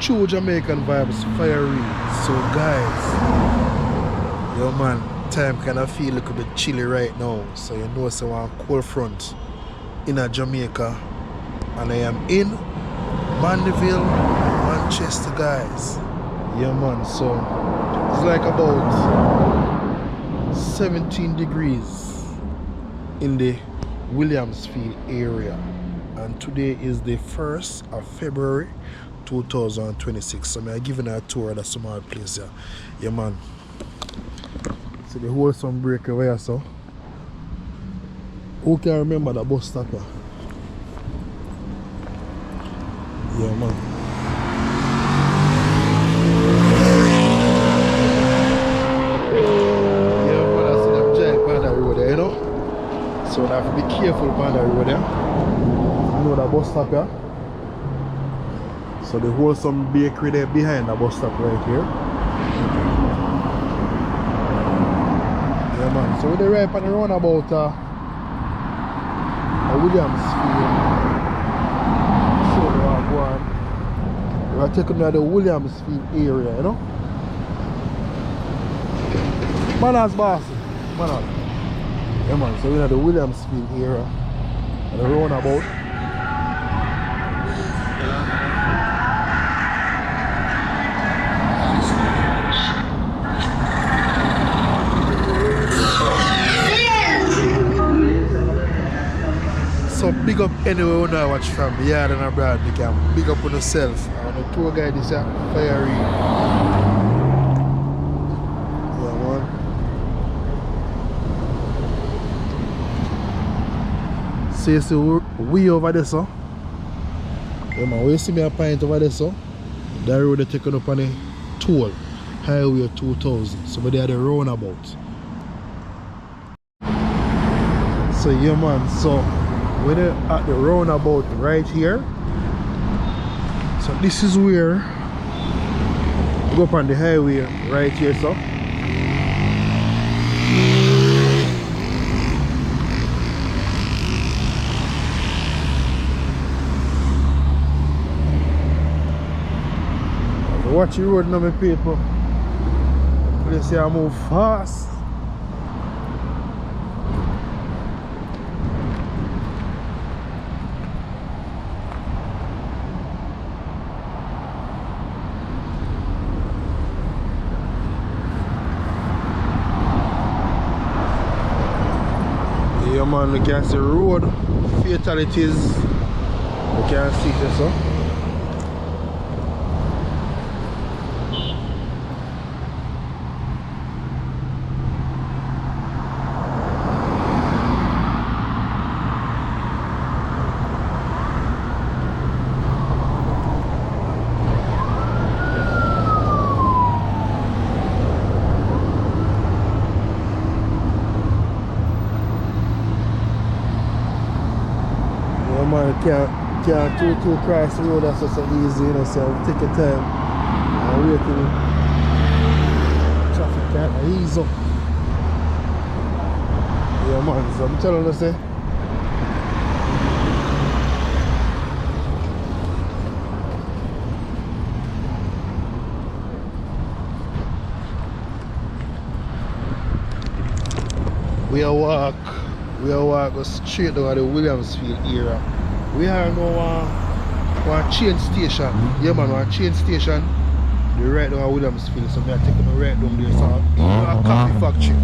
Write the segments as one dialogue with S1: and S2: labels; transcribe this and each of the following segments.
S1: True Jamaican Vibes, Fire Reid. So guys, yo man, time kinda feel a little bit chilly right now. So you know so one cold front in Jamaica. And I am in Mandeville, Manchester guys. Yeah man, so it's like about 17 degrees in the Williamsfield area. And today is the 1st of February 2026. So I'm giving a tour of the small place here. Yeah man. So the whole sun break away so. Who can remember the bus stop here? Yeah man. Yeah man, I see them giant on the road there, you know. So I have to be careful on the road there. You know the bus stop here. So the whole some bakery there behind the bus stop right here. Yeah man, so we're right on the roundabout Williamsfield. So we are going. We are taking to the Williamsfield area, you know. Manners boss. Manners. Yeah man, so we're at the Williamsfield area. And the roundabout. So big up anywhere when I watch from the yard and abroad. You can big up on yourself. And the tour guide is here, Fire Reid. Yeah man. So you see we over there so. Yeah man, when you see me a pint over there so, that road they taking up on the toll. Highway 2000. So they are the roundabout. So yeah man, so we're at the roundabout right here. So this is where we go up on the highway right here so. Watch the road now my people. You see I move fast. Yeah man, you can see road fatalities. You can see this so. Man, can't too cross the road, that's just so easy, you know, so take your time and wait till the traffic can't ease up. Yeah man, so I'm telling you say we are walk go straight down the Williamsfield area. We are now one train station. Yeah man, one train station. The right down Williamsfield. So we are taking the right down there. So a coffee factory.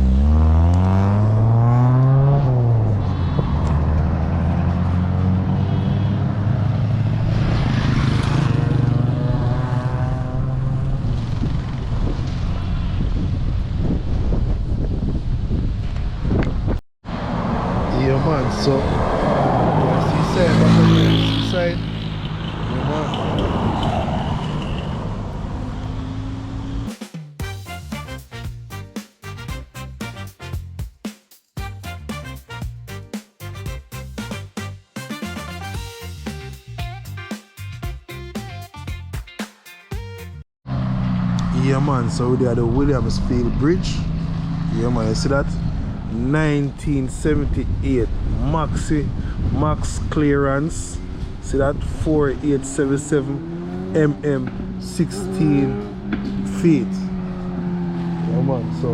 S1: Yeah man, so seaside, back on the seaside. Yeah man. Yeah man, so we are at the Williamsfield Bridge. Yeah man, you see that? 1978 max clearance. See that? 4877 mm 16 feet. Yeah, man, so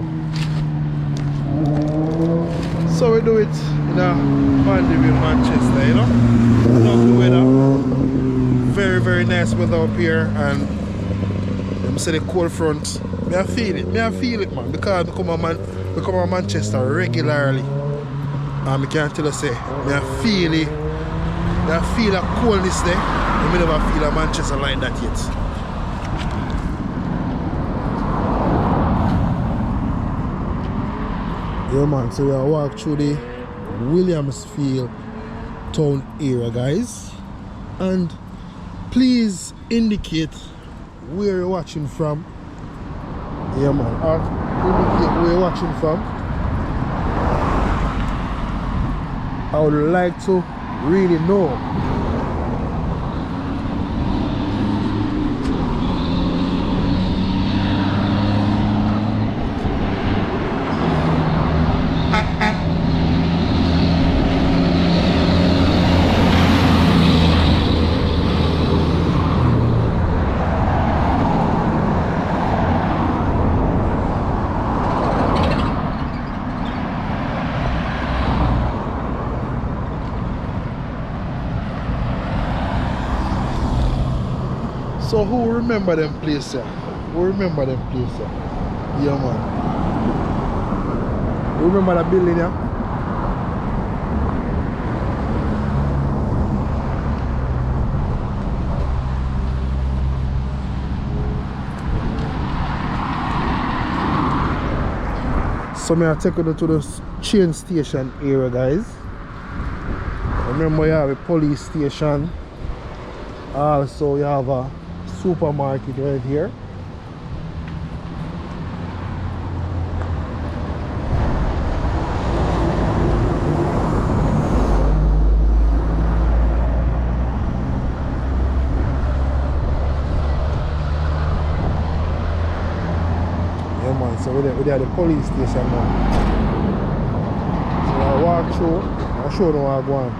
S1: we do it in a Mandeville, Manchester, you know. Love the weather. Very, very nice weather up here, and let me say the cold front. Me I feel it, man, because I come to Manchester regularly. And I can tell you say, me I feel it. I feel a coldness there. I never feel a Manchester like that yet. Yeah, man, so we are walk through the Williamsfield town area, guys, and please indicate where you're watching from. Yeah, man, or indicate where you're watching from. I would like to really know. So who remember them places? Who remember them places? Yeah, man. Who remember that building, yeah? So I take you to the train station area, guys. Remember you have a police station. Also you have a supermarket right here. Yeah, man, so we're at the police station now. So I walk through, I'll show them where I go on.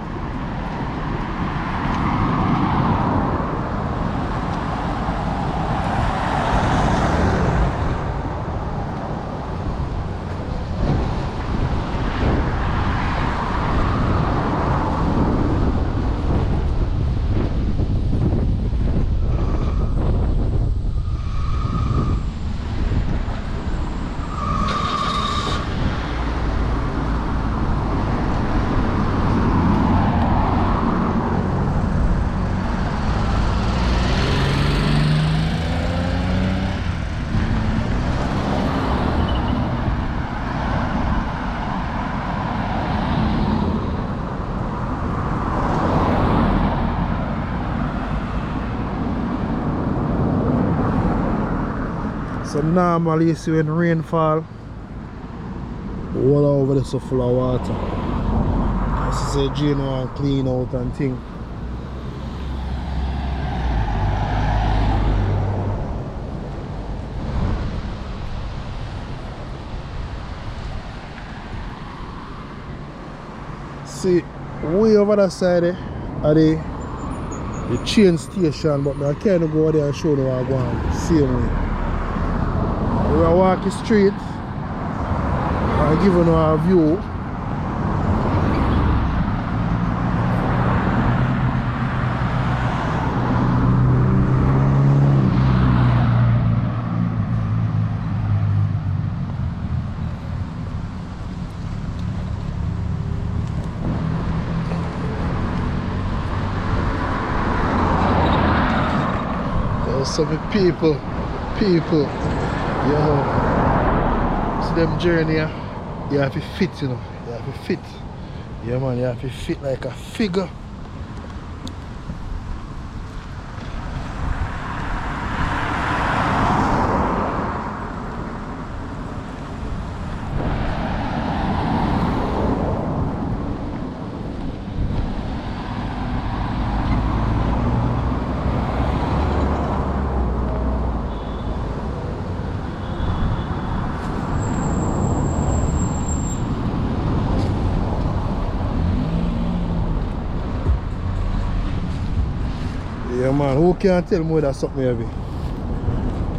S1: So normally you see when rain fall, the water over there so full of water. As you say, drain and clean out and thing. See, way over that side are the train station, but I can't go there and show you where I go on. Same way. We are walking street. I'm giving you a view. There's some people, yo, see them journey, you have to fit, you know, you have to fit. Yeah, man, you have to fit like a figure. Yeah, man, who can tell me that's something heavy?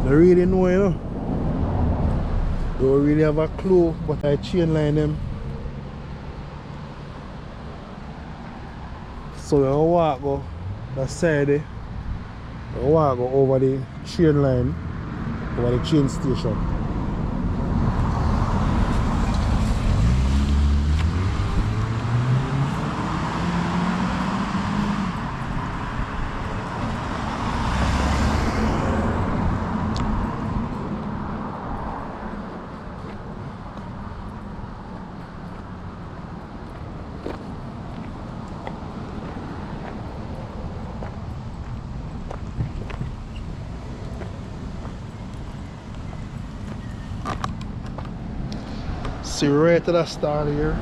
S1: I really know, you know. Don't really have a clue, but I chain line them. So I walk go that side there. I walk go over the train line, over the train station. See right at the start here.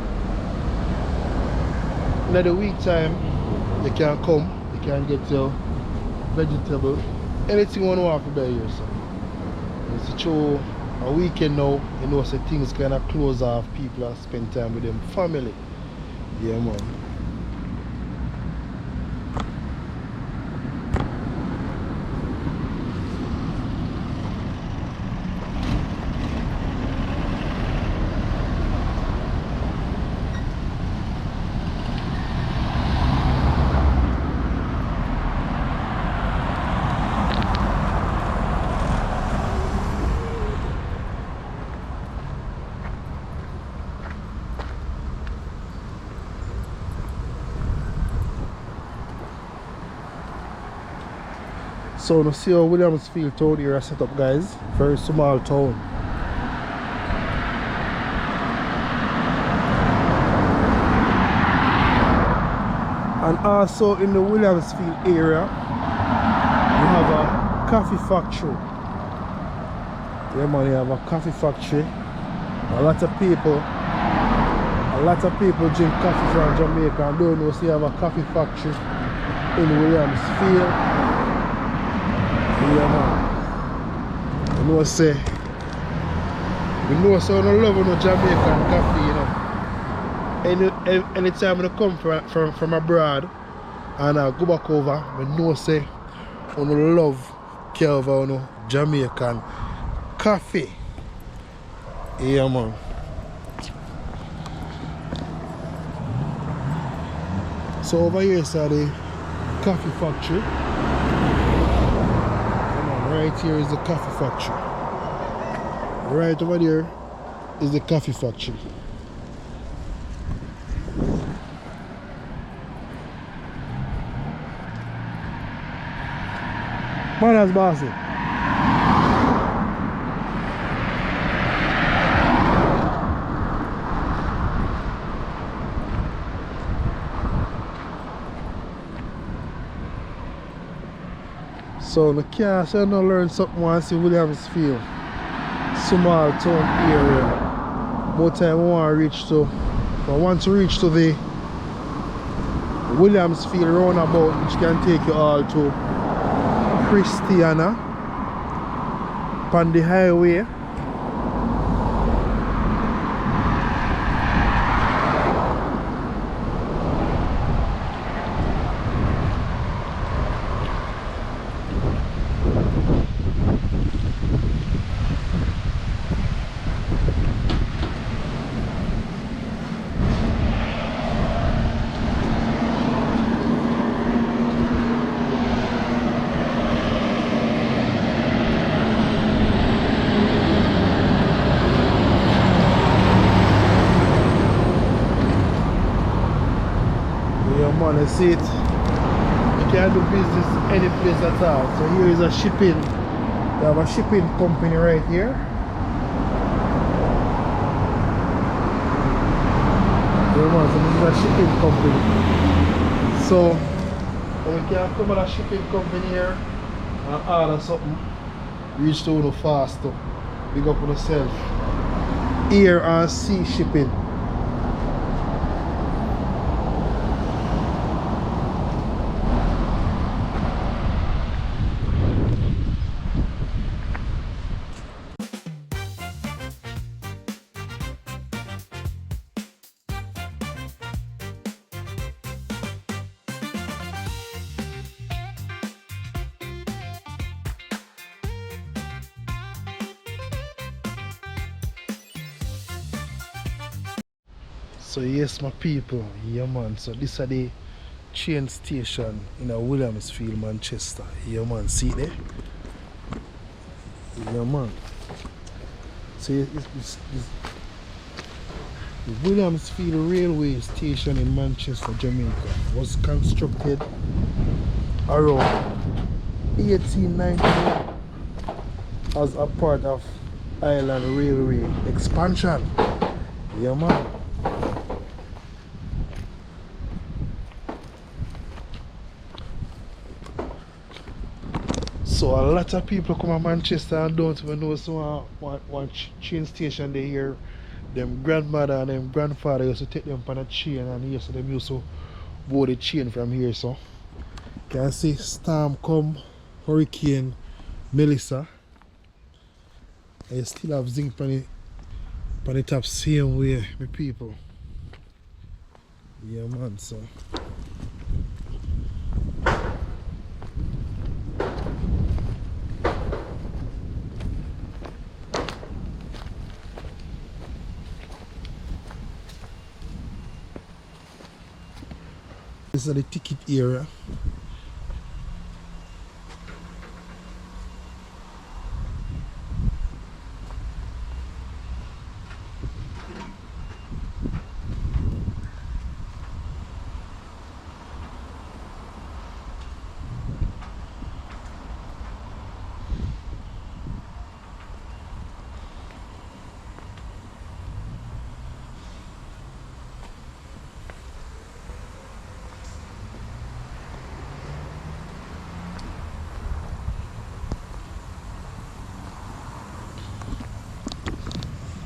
S1: In the week time, you can come, you can get your vegetable, anything you want to buy here. So it's a true a weekend now, you know, so things kind of close off, people are spend time with them family. Yeah, man. So you see how Williamsfield town here is set up, guys. Very small town. And also in the Williamsfield area, you have a coffee factory. Yeah man, you have a coffee factory. A lot of people drink coffee from Jamaica and don't know, so you have a coffee factory in Williamsfield. Yeah man. You know say I don't love no Jamaican coffee, you know. Anytime I come from abroad and I go back over, I know say I don't love no Jamaican coffee. Yeah man. So over here is the coffee factory. Right here is the coffee factory. Right over there is the coffee factory. Manners, bossy. So the car so I don't learn something once in Williamsfield. Small town area. More time I want to reach to the Williamsfield roundabout, which can take you all to Christiana on the highway. You see it, you can do business any place at all. So here is a shipping, we have a shipping company right here. So this is a shipping company. So we can come at a shipping company here and order something, reach to you faster. Big up on yourself. Air and sea shipping. So yes my people, yeah man, so this is the train station in a Williamsfield, Manchester. Yeah man, see it there? Yeah man. So it's the Williamsfield Railway Station in Manchester, Jamaica was constructed around 1891 as a part of Island Railway expansion. Yeah man. So a lot of people come to Manchester and don't even know so one train station they hear them grandmother and them grandfather used to take them on a train, and yes, them used to board the train from here. So can see storm come, hurricane Melissa. I still have zinc on the top same way, my people. Yeah man, so this is the ticket area.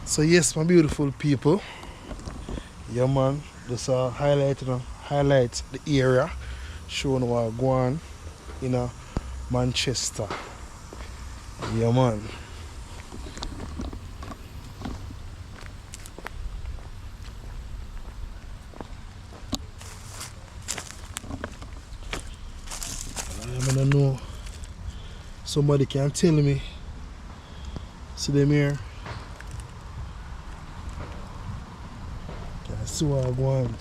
S1: So yes, my beautiful people, yeah man, just highlight the area, showing what go on in Manchester. Yeah man. I don't know. Somebody can tell me. See them here. See what I go on.